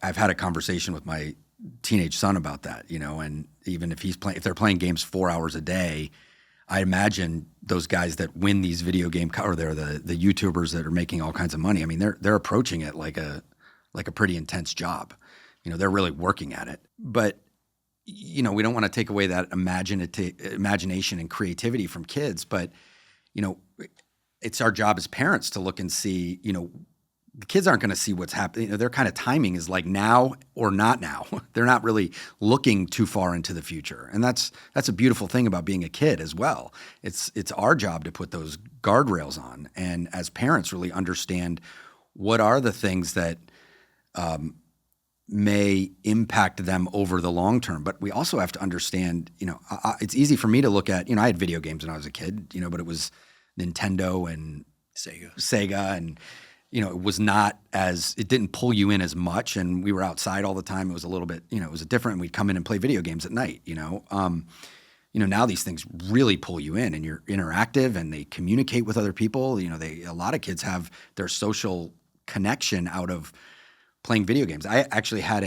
I've had a conversation with my teenage son about that, and even if they're playing games 4 hours a day, I imagine those guys that win these video game or they're the YouTubers that are making all kinds of money. I mean, they're approaching it like a pretty intense job. They're really working at it. But we don't want to take away that imagination and creativity from kids. But it's our job as parents to look and see. The kids aren't going to see what's happening. Their kind of timing is like now or not now. They're not really looking too far into the future. And that's a beautiful thing about being a kid as well. It's our job to put those guardrails on and as parents really understand what are the things that may impact them over the long term. But we also have to understand, it's easy for me to look at, I had video games when I was a kid, but it was Nintendo and Sega and it didn't pull you in as much, and we were outside all the time. It was a little bit, it was different. We'd come in and play video games at night, now these things really pull you in and you're interactive and they communicate with other people. A lot of kids have their social connection out of playing video games. I actually had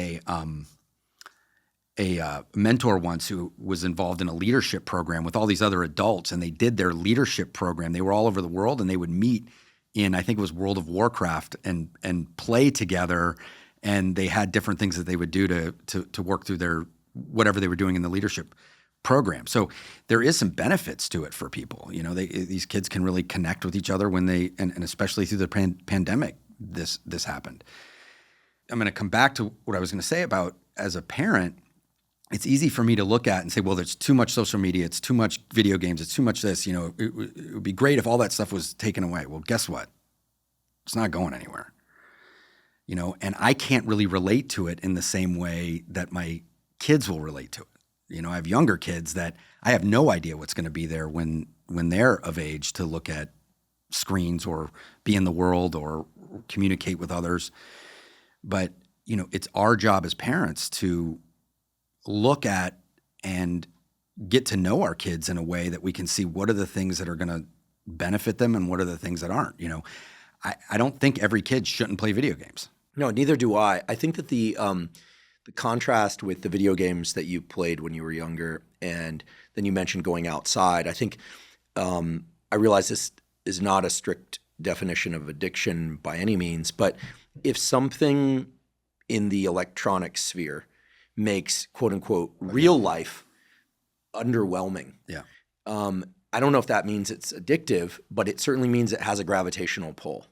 a mentor once who was involved in a leadership program with all these other adults, and they did their leadership program. They were all over the world and they would meet in, I think it was World of Warcraft and play together, and they had different things that they would do to work through their whatever they were doing in the leadership program. So there is some benefits to it for people. These kids can really connect with each other when they and especially through the pandemic this happened. I'm going to come back to what I was going to say about as a parent. It's easy for me to look at and say, well, there's too much social media, it's too much video games, it's too much this, it would be great if all that stuff was taken away. Well, guess what? It's not going anywhere. And I can't really relate to it in the same way that my kids will relate to it. I have younger kids that I have no idea what's going to be there when they're of age to look at screens or be in the world or communicate with others. But, it's our job as parents to look at and get to know our kids in a way that we can see what are the things that are going to benefit them and what are the things that aren't. I don't think every kid shouldn't play video games. No, neither do I. I think that the contrast with the video games that you played when you were younger, and then you mentioned going outside, I think I realize this is not a strict definition of addiction by any means, but if something in the electronic sphere makes quote unquote real life underwhelming. Yeah. I don't know if that means it's addictive, but it certainly means it has a gravitational pull.